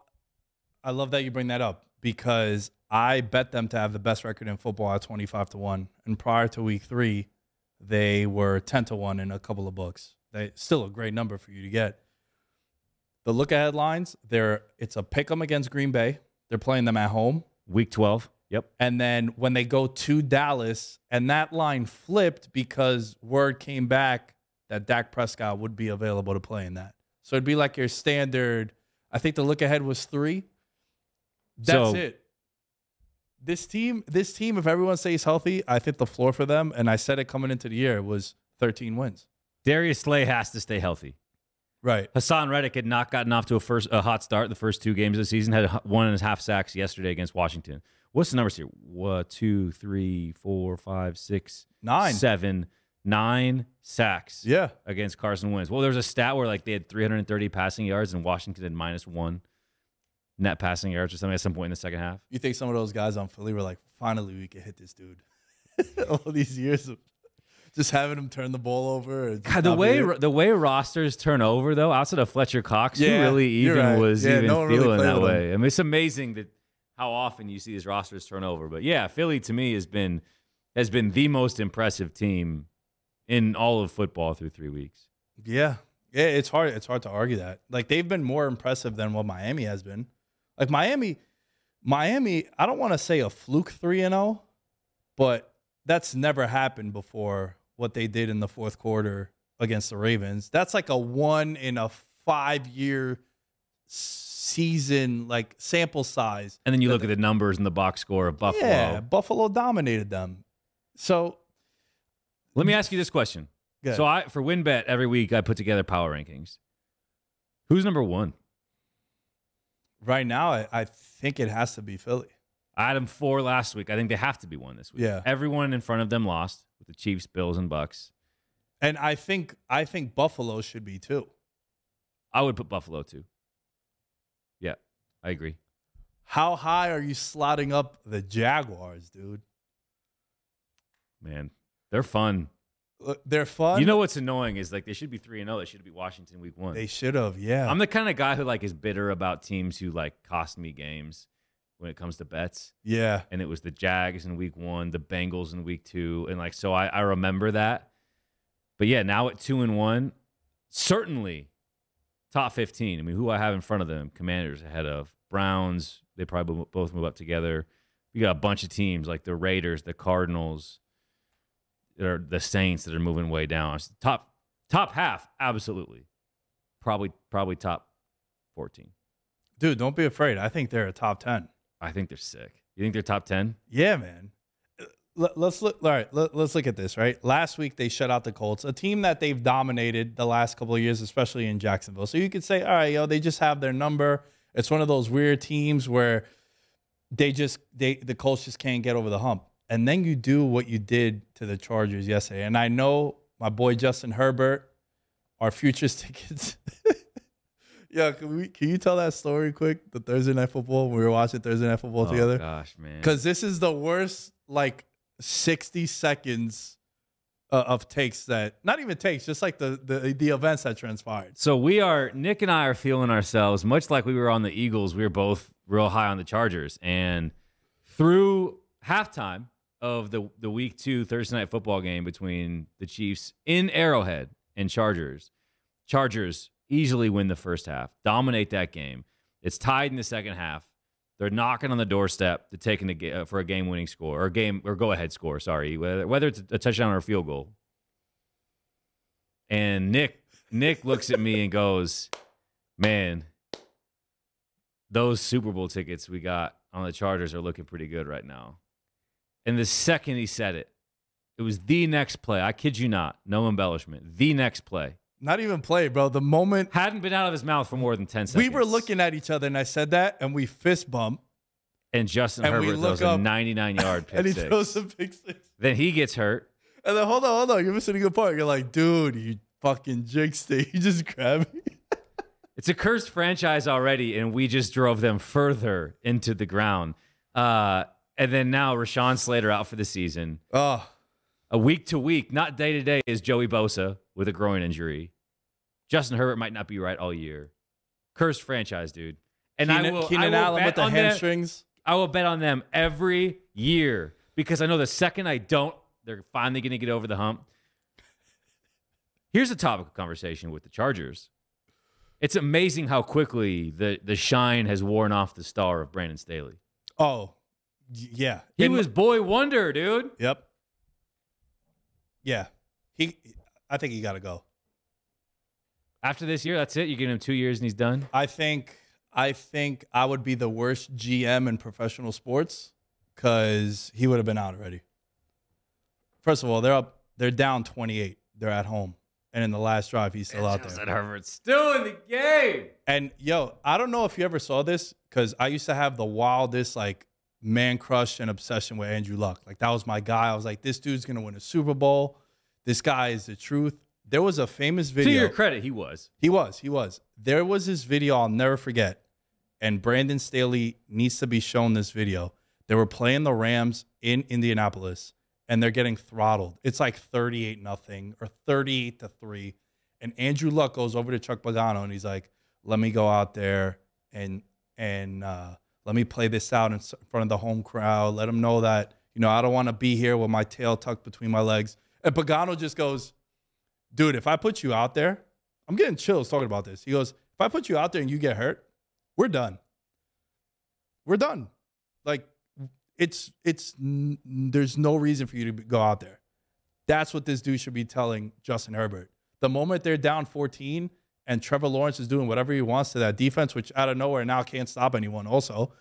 I love that you bring that up because I bet them to have the best record in football at 25-1. And prior to week 3, they were 10-1 in a couple of books. Still a great number for you to get. The look-ahead lines, it's a pick-em against Green Bay. They're playing them at home. Week 12. Yep. And then when they go to Dallas, and that line flipped because word came back that Dak Prescott would be available to play in that. So it'd be like your standard, I think the look-ahead was 3. That's it. This team, if everyone stays healthy, I think the floor for them, and I said it coming into the year, was 13 wins. Darius Slay has to stay healthy. Right. Hassan Reddick had not gotten off to a hot start the first 2 games of the season, had 1.5 sacks yesterday against Washington. What's the numbers here? 1, 2, 3, 4, 5, 6, 9, 7, 9 sacks. Yeah. Against Carson Wentz. Well, there's a stat where like they had 330 passing yards and Washington had -1 net passing yards or something at some point in the second half. You think some of those guys on Philly were like, finally we can hit this dude. All these years of just having him turn the ball over. God, the way rosters turn over, though, outside of Fletcher Cox, who really even was feeling really that way. I mean, it's amazing that how often you see these rosters turn over. But yeah, Philly to me has been the most impressive team in all of football through 3 weeks. Yeah, it's hard. It's hard to argue that. Like they've been more impressive than what Miami has been. Like Miami, I don't want to say a fluke 3-0, but that's never happened before what they did in the fourth quarter against the Ravens. That's like a 1 in a 5-year season, like sample size. And then you look at the numbers in the box score of Buffalo. Yeah, Buffalo dominated them. So let me ask you this question. So for Wynn Bet, every week I put together power rankings. Who's number 1? Right now, I think it has to be Philly. I had them 4 last week. I think they have to be 1 this week. Yeah. Everyone in front of them lost with the Chiefs, Bills, and Bucks. And I think Buffalo should be 2. I would put Buffalo 2. Yeah, I agree. How high are you slotting up the Jaguars, dude? Man, they're fun. They're fun. You know what's annoying is like they should be 3-0. They should be Washington week 1. They should have, yeah. I'm the kind of guy who like is bitter about teams who like cost me games when it comes to bets. Yeah. And it was the Jags in week 1, the Bengals in week 2. And like, so I remember that. But yeah, now at 2-1, certainly top 15. I mean, who I have in front of them, Commanders ahead of Browns. They probably both move up together. You got a bunch of teams like the Raiders, the Cardinals, or the Saints that are moving way down. It's top half, absolutely. Probably top 14. Dude, don't be afraid. I think they're a top 10. I think they're sick. You think they're top 10? Yeah, man. Let's look. All right, let's look at this. Right, last week they shut out the Colts, a team that they've dominated the last couple of years, especially in Jacksonville. So you could say, all right, they just have their number. It's one of those weird teams where the Colts just can't get over the hump. And then you do what you did to the Chargers yesterday. And I know my boy Justin Herbert, our futures tickets. Yeah, can you tell that story quick? The Thursday Night Football, when we were watching Thursday Night Football together. Oh gosh, man! Because this is the worst 60 seconds of takes that, not even takes, just like the events that transpired. So Nick and I are feeling ourselves much like we were on the Eagles. We were both real high on the Chargers, and through halftime of the week 2 Thursday Night Football game between the Chiefs in Arrowhead and Chargers easily win the first half, dominate that game. It's tied in the second half. They're knocking on the doorstep to taking for a game-winning score or go-ahead score. Sorry, whether it's a touchdown or a field goal. And Nick looks at me and goes, "Man, those Super Bowl tickets we got on the Chargers are looking pretty good right now." And the second he said it, it was the next play. I kid you not, no embellishment. The next play. Not even play, bro. The moment hadn't been out of his mouth for more than 10 seconds. We were looking at each other, and I said that, and we fist bump. And Justin Herbert throws a 99-yard pick and he six. throws a pick six. Then he gets hurt. And then hold on. You're missing a good part. You're like, dude, you fucking jinxed it. You just grabbed me. It's a cursed franchise already, and we just drove them further into the ground. And then now Rashawn Slater out for the season. Oh. A week-to-week, not day-to-day, is Joey Bosa with a groin injury. Justin Herbert might not be right all year. Cursed franchise, dude. And Keenan Allen with the hamstrings. I will bet on them every year because I know the second I don't, they're finally going to get over the hump. Here's a topic of conversation with the Chargers. It's amazing how quickly the shine has worn off the star of Brandon Staley. Oh, yeah. He was boy wonder, dude. Yep. Yeah. I think he got to go. After this year, that's it? You give him 2 years and he's done? I think I would be the worst GM in professional sports because he would have been out already. First of all, they're down 28. They're at home. And in the last drive, he's still out there. Justin Herbert's still in the game. And, I don't know if you ever saw this because I used to have the wildest, man crush and obsession with Andrew Luck. That was my guy. I was like, this dude's going to win a Super Bowl. This guy is the truth. There was a famous video. To your credit, he was. He was. There was this video I'll never forget. And Brandon Staley needs to be shown this video. They were playing the Rams in Indianapolis, and they're getting throttled. It's 38-0 or 38-3. And Andrew Luck goes over to Chuck Pagano, and he's like, let me go out there and let me play this out in front of the home crowd. Let them know that, I don't want to be here with my tail tucked between my legs. And Pagano just goes, dude, if I put you out there, I'm getting chills talking about this. He goes, if I put you out there and you get hurt, we're done. We're done. There's no reason for you to go out there. That's what this dude should be telling Justin Herbert. The moment they're down 14 and Trevor Lawrence is doing whatever he wants to that defense, which out of nowhere now can't stop anyone also,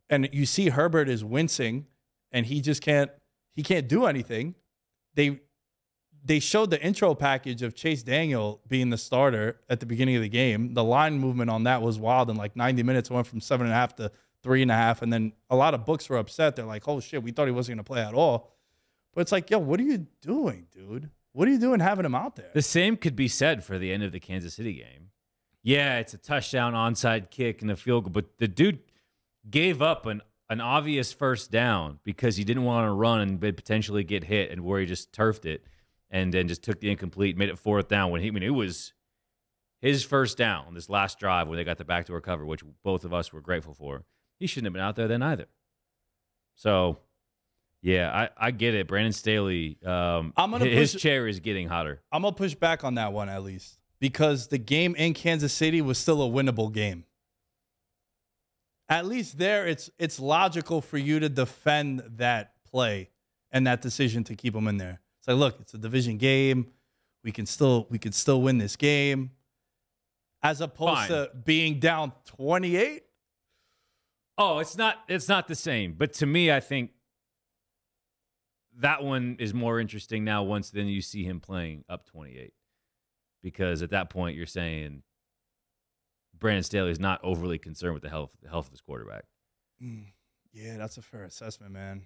and you see Herbert is wincing and he can't do anything. They showed the intro package of Chase Daniel being the starter at the beginning of the game. The line movement on that was wild. In 90 minutes, it went from 7.5 to 3.5. And then a lot of books were upset. They're like, oh, shit, we thought he wasn't going to play at all. But it's what are you doing, dude? What are you doing having him out there? The same could be said for the end of the Kansas City game. Yeah, it's a touchdown, onside kick, and a field goal. But the dude gave up an obvious first down because he didn't want to run and potentially get hit and where he just turfed it. And then just took the incomplete, made it fourth down when it was his first down on this last drive when they got the backdoor cover, which both of us were grateful for. He shouldn't have been out there then either. So, yeah, I get it. Brandon Staley, his chair is getting hotter. I'm going to push back on that one at least because the game in Kansas City was still a winnable game. at least there it's logical for you to defend that play and that decision to keep him in there. It's like, look, it's a division game. We can still win this game. As opposed to being down 28. Oh, it's not the same. But to me, I think that one is more interesting now once then you see him playing up 28. Because at that point you're saying Brandon Staley is not overly concerned with the health of his quarterback. Yeah, that's a fair assessment, man.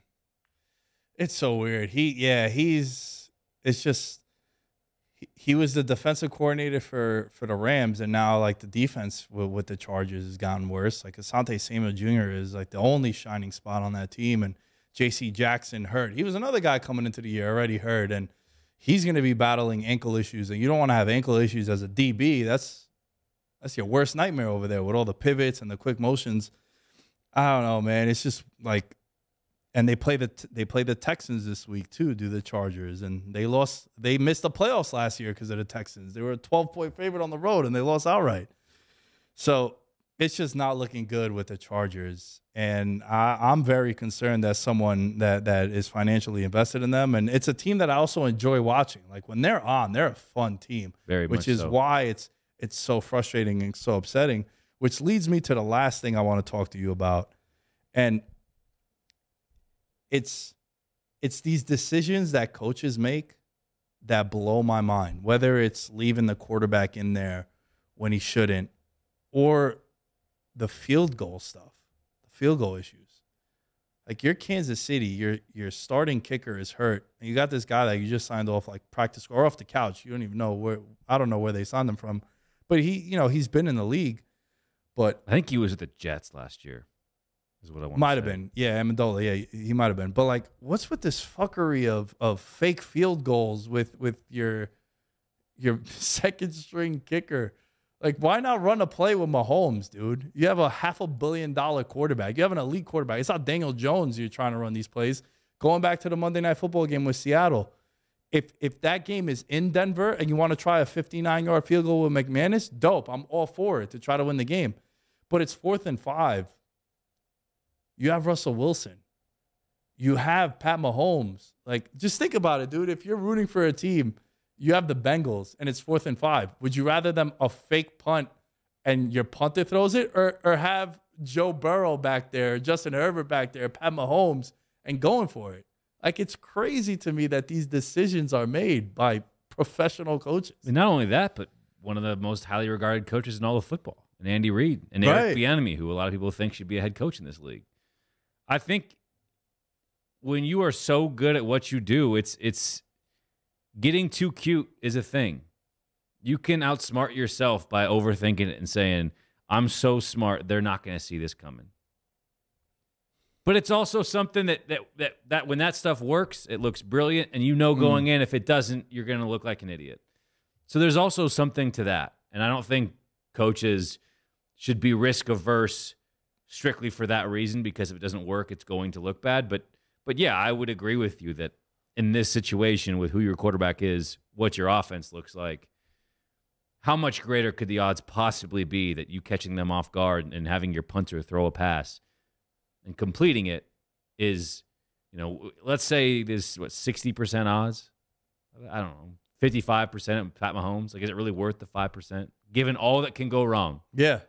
It's so weird. He was the defensive coordinator for the Rams, and now like the defense with the Chargers has gotten worse. Like Asante Samuel Jr. is like the only shining spot on that team, and J.C. Jackson hurt. He was another guy coming into the year already hurt, and he's going to be battling ankle issues. And you don't want to have ankle issues as a DB. That's your worst nightmare over there with all the pivots and the quick motions. I don't know, man. It's just like. And they play the Texans this week too, do the Chargers, and they lost. They missed the playoffs last year because of the Texans. They were a 12-point favorite on the road, and they lost outright. So it's just not looking good with the Chargers, and I'm very concerned that someone that is financially invested in them, and it's a team that I also enjoy watching. Like when they're on, they're a fun team, which is why it's so frustrating and so upsetting. Which leads me to the last thing I want to talk to you about, and It's these decisions that coaches make that blow my mind, whether it's leaving the quarterback in there when he shouldn't or the field goal stuff, the field goal issues. Like you're Kansas City, your starting kicker is hurt, and you got this guy that you just signed off like practice or off the couch. You don't even know where. I don't know where they signed him from, but he's been in the league. But I think he was with the Jets last year. Is what I want. Might have been, yeah, Amendola, yeah, he might have been. But like, what's with this fuckery of fake field goals with your second string kicker? Like, why not run a play with Mahomes, dude? You have a $500 million quarterback. You have an elite quarterback. It's not Daniel Jones you're trying to run these plays. Going back to the Monday Night Football game with Seattle, if that game is in Denver and you want to try a 59-yard field goal with McManus, dope. I'm all for it to try to win the game. But it's 4th and 5. You have Russell Wilson. You have Pat Mahomes. Like, just think about it, dude. If you're rooting for a team, you have the Bengals, and it's 4th and 5. Would you rather them a fake punt and your punter throws it, or have Joe Burrow back there, Justin Herbert back there, Pat Mahomes, and going for it? Like, it's crazy to me that these decisions are made by professional coaches. And not only that, but one of the most highly regarded coaches in all of football, and Andy Reid, and Eric Bieniemy, who a lot of people think should be a head coach in this league. I think when you are so good at what you do, it's getting too cute is a thing. You can outsmart yourself by overthinking it and saying, I'm so smart, they're not going to see this coming. But it's also something that when that stuff works, it looks brilliant, and you know going in, if it doesn't, you're going to look like an idiot. So there's also something to that. And I don't think coaches should be risk averse strictly for that reason, because if it doesn't work, it's going to look bad. But yeah, I would agree with you that in this situation with who your quarterback is, what your offense looks like, how much greater could the odds possibly be that you catching them off guard and having your punter throw a pass and completing it is, let's say there's 60% odds. I don't know, 55% of Pat Mahomes. Like, is it really worth the 5%? Given all that can go wrong. Yeah.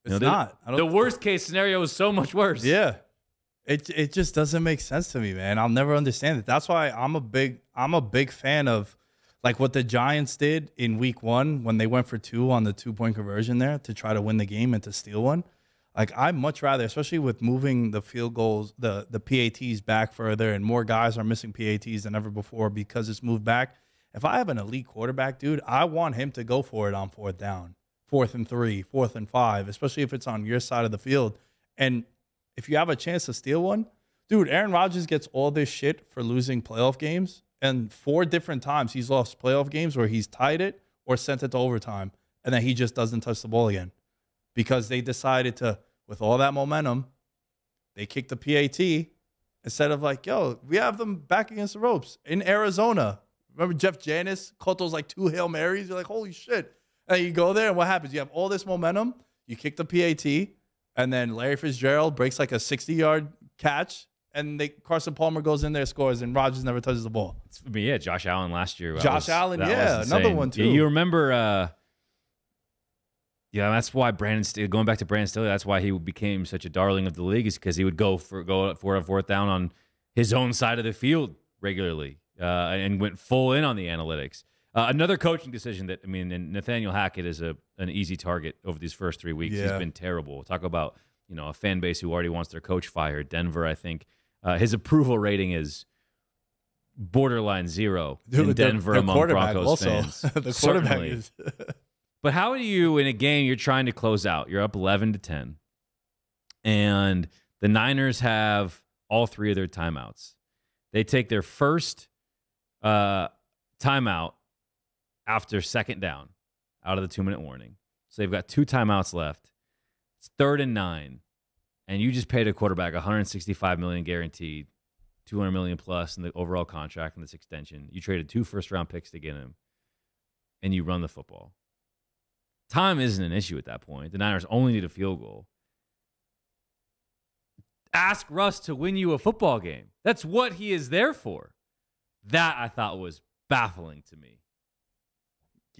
It's not. The worst case scenario is so much worse. Yeah. It just doesn't make sense to me, man. I'll never understand it. That's why I'm a big fan of like what the Giants did in week 1 when they went for 2 on the 2-point conversion there to try to win the game and to steal one. Like, I'd much rather, especially with moving the field goals, the PATs back further, and more guys are missing PATs than ever before because it's moved back. If I have an elite quarterback, dude, I want him to go for it on 4th down. 4th and 3, 4th and 5, especially if it's on your side of the field. And if you have a chance to steal one, dude, Aaron Rodgers gets all this shit for losing playoff games. And 4 different times he's lost playoff games where he's tied it or sent it to overtime. And then he just doesn't touch the ball again because they decided to, with all that momentum, they kicked the PAT instead of like, yo, we have them back against the ropes in Arizona. Remember Jeff Janis caught those like 2 Hail Marys? You're like, holy shit. And you go there, and what happens? You have all this momentum. You kick the PAT, And then Larry Fitzgerald breaks like a 60-yard catch, and Carson Palmer goes in there, scores, and Rodgers never touches the ball. Yeah, Josh Allen last year. Josh Allen, yeah, another one too. Yeah, you remember? Yeah, that's why going back to Brandon Staley, that's why he became such a darling of the league, is because he would go for a fourth down on his own side of the field regularly, and went full in on the analytics. Another coaching decision that, I mean, and Nathaniel Hackett is an easy target over these first 3 weeks. Yeah. He's been terrible. Talk about, a fan base who already wants their coach fired. Denver, I think, his approval rating is borderline 0 in Denver among Broncos also. fans. The quarterback is. But how do you, in a game you're trying to close out, you're up 11-10, and the Niners have all 3 of their timeouts. They take their first timeout after second down out of the 2-minute warning. So they've got 2 timeouts left. It's 3rd and 9, and you just paid a quarterback $165 million guaranteed, $200 million plus in the overall contract in this extension. You traded 2 first-round picks to get him, and you run the football. Time isn't an issue at that point. The Niners only need a field goal. Ask Russ to win you a football game. That's what he is there for. That, I thought, was baffling to me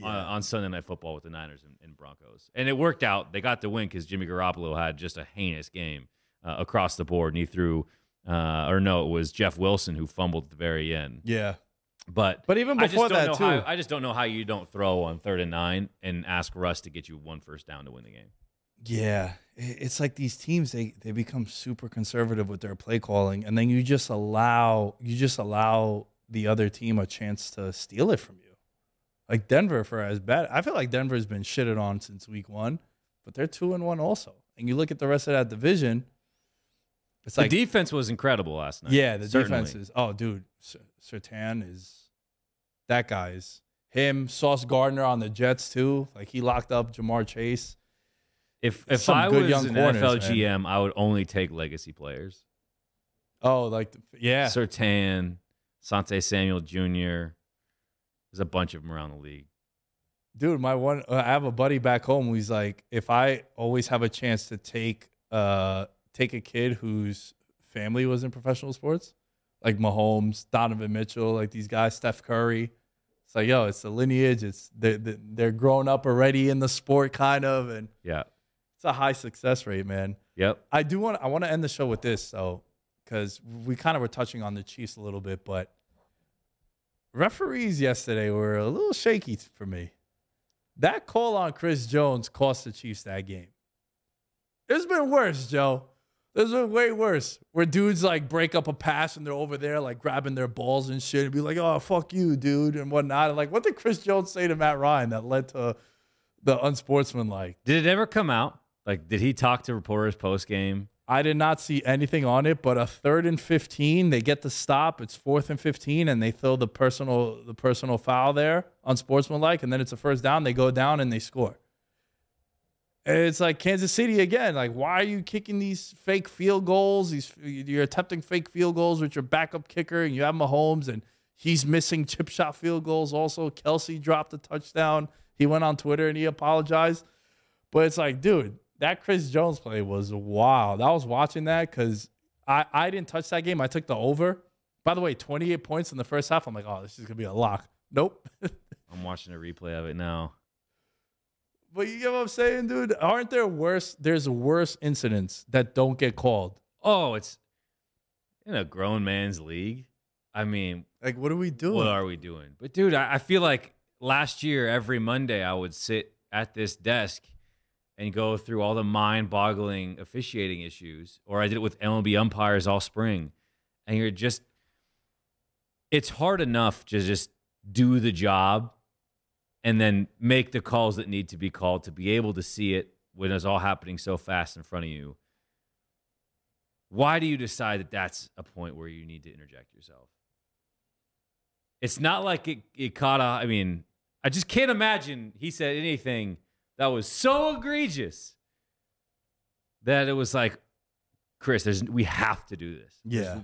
on Sunday Night Football with the Niners and Broncos. And it worked out. They got the win because Jimmy Garoppolo had just a heinous game across the board. And he threw, it was Jeff Wilson who fumbled at the very end. Yeah. But even before that, too. I just don't know how you don't throw on 3rd and 9 and ask Russ to get you 1 first down to win the game. Yeah. It's like these teams, they become super conservative with their play calling, and then you just allow the other team a chance to steal it from you. Like Denver, for as bad, I feel like Denver's been shitted on since week 1, but they're 2-1 also. And you look at the rest of that division, it's like the defense was incredible last night. Yeah, the defense is. Oh, dude, Surtain is that guy's him. Sauce Gardner on the Jets too. Like he locked up Jamar Chase. If I was an NFL GM, I would only take legacy players. Oh, yeah, Surtain, Sante Samuel Jr. There's a bunch of them around the league. Dude, I have a buddy back home who's like, if I always have a chance to take a kid whose family was in professional sports, like Mahomes, Donovan Mitchell, like these guys, Steph Curry. It's like, yo, it's the lineage. It's they're grown up already in the sport, kind of, and yeah, it's a high success rate, man. Yep. I want to end the show with this, though, because we kind of were touching on the Chiefs a little bit, but referees yesterday were a little shaky for me. That call on Chris Jones cost the Chiefs that game. There's been worse, Joe. There's been way worse, where dudes like break up a pass and they're over there like grabbing their balls and shit and be like, oh, fuck you, dude, and whatnot. And, like, what did Chris Jones say to Matt Ryan that led to the unsportsmanlike? Did it ever come out? Like, did he talk to reporters post game? I did not see anything on it, but a 3rd and 15, they get the stop. It's 4th and 15, and they throw the personal foul there, unsportsmanlike, and then it's a first down. They go down and they score. And it's like Kansas City again. Like, why are you kicking these fake field goals? You're attempting fake field goals with your backup kicker, and you have Mahomes, and he's missing chip shot field goals also. Kelsey dropped a touchdown. He went on Twitter and he apologized. But it's like, dude, that Chris Jones play was wild. I was watching that because I didn't touch that game. I took the over. By the way, 28 points in the first half. I'm like, oh, this is going to be a lock. Nope. I'm watching a replay of it now. But you get what I'm saying, dude? Aren't there there's worse incidents that don't get called? Oh, it's in a grown man's league. I mean, like, what are we doing? What are we doing? But, dude, I feel like last year, every Monday, I would sit at this desk and go through all the mind-boggling officiating issues, or I did it with MLB umpires all spring. And it's hard enough to just do the job and then make the calls that need to be called to be able to see it when it's all happening so fast in front of you. Why do you decide that that's a point where you need to interject yourself? It's not like it caught I mean, I just can't imagine he said anything that was so egregious that it was like, Chris, we have to do this. Yeah.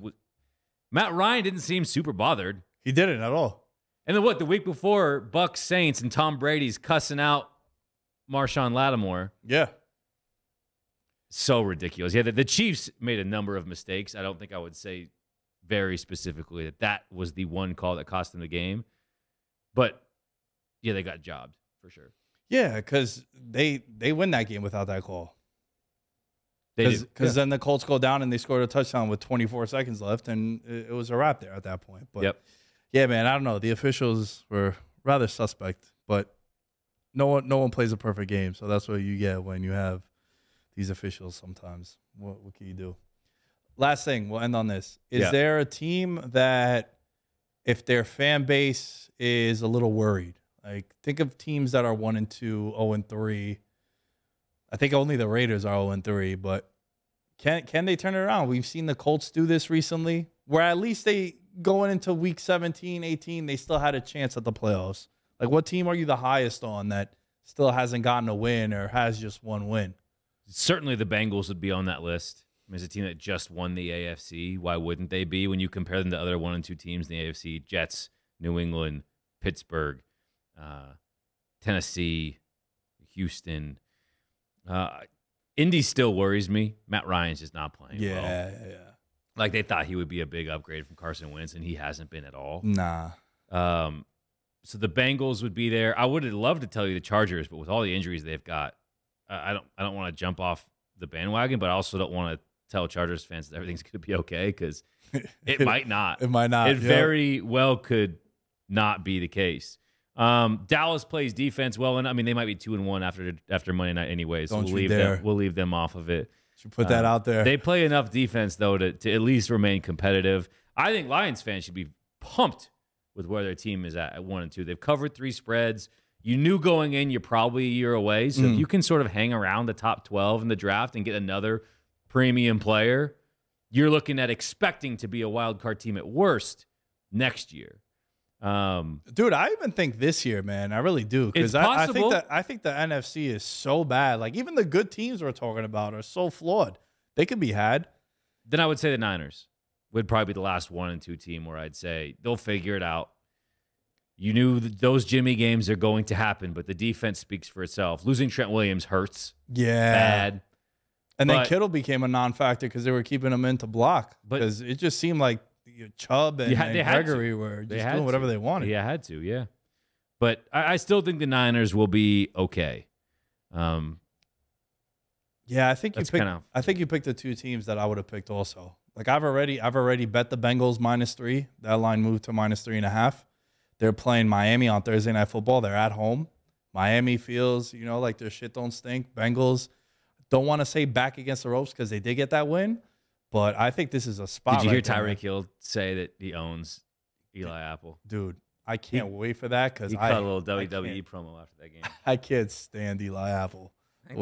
Matt Ryan didn't seem super bothered. He didn't at all. And then the week before, Bucks Saints and Tom Brady's cussing out Marshawn Lattimore. Yeah. So ridiculous. Yeah, the Chiefs made a number of mistakes. I don't think I would say very specifically that was the one call that cost them the game. But, yeah, they got jobbed for sure. Yeah, because they win that game without that call. Because then the Colts go down and they scored a touchdown with 24 seconds left, and it was a wrap there at that point. But, yeah, man, I don't know. The officials were rather suspect, but no one plays a perfect game, so that's what you get when you have these officials sometimes. What can you do? Last thing, we'll end on this. Is there a team that, if their fan base is a little worried, like think of teams that are 1-2, 0-3. I think only the Raiders are 0-3, but can they turn it around? We've seen the Colts do this recently, where at least they going into week 17, 18, they still had a chance at the playoffs. Like, what team are you the highest on that still hasn't gotten a win or has just one win? Certainly the Bengals would be on that list. I mean, it's a team that just won the AFC. Why wouldn't they be when you compare them to other 1 and 2 teams in the AFC? Jets, New England, Pittsburgh, Tennessee, Houston. Indy still worries me. Matt Ryan's just not playing well. Yeah. Like, they thought he would be a big upgrade from Carson Wentz, and he hasn't been at all. Nah. So the Bengals would be there. I would have loved to tell you the Chargers, but with all the injuries they've got, I don't want to jump off the bandwagon, but I also don't want to tell Chargers fans that everything's going to be okay, because it might not. It might not. It very well could not be the case. Dallas plays defense well, and I mean they might be 2-1 after Monday night anyways. So we'll leave them off of it. Should put that out there. They play enough defense though to at least remain competitive. I think Lions fans should be pumped with where their team is at 1 and 2. They've covered 3 spreads. You knew going in you're probably a year away, so if you can sort of hang around the top 12 in the draft and get another premium player, you're looking at expecting to be a wild card team at worst next year. Dude, I even think this year, man, I really do, because I think the NFC is so bad. Like, even the good teams we're talking about are so flawed. They could be had. Then I would say the Niners would probably be the last 1 and 2 team where I'd say they'll figure it out. You knew that those Jimmy games are going to happen, but the defense speaks for itself. Losing Trent Williams hurts. Yeah. Bad. And then Kittle became a non-factor because they were keeping him in to block. Because it just seemed like Chubb and Gregory were just doing whatever they wanted. Yeah, had to, yeah. But I still think the Niners will be okay. Yeah, I think you picked the 2 teams that I would have picked also. Like, I've already bet the Bengals -3. That line moved to -3.5. They're playing Miami on Thursday Night Football. They're at home. Miami feels, like their shit don't stink. Bengals, don't want to say back against the ropes because they did get that win, but I think this is a spot. Did you hear Tyreek Hill say that he owns Eli Apple? Dude, I can't wait for that because he cut a little WWE promo after that game. I can't stand Eli Apple. The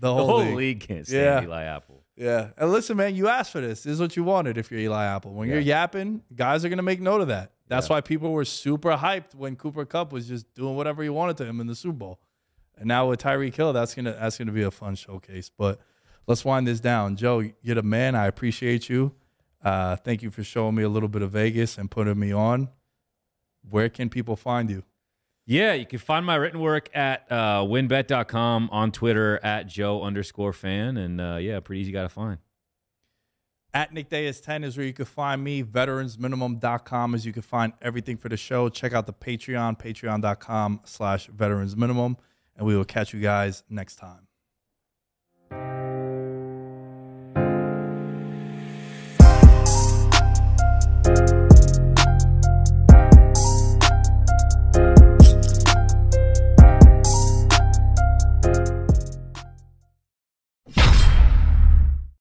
whole league can't stand Eli Apple. Yeah. And listen, man, you asked for this. This is what you wanted if you're Eli Apple. When you're yapping, guys are going to make note of that. That's why people were super hyped when Cooper Kupp was just doing whatever he wanted to him in the Super Bowl. And now with Tyreek Hill, that's gonna be a fun showcase. But let's wind this down. Joe, you're the man. I appreciate you. Thank you for showing me a little bit of Vegas and putting me on. Where can people find you? Yeah, you can find my written work at wynnbet.com, on Twitter at Joe_fan. And pretty easy guy to find. At Nick Day is 10 is where you can find me. Veteransminimum.com is you can find everything for the show. Check out the Patreon, patreon.com/veteransminimum. And we will catch you guys next time.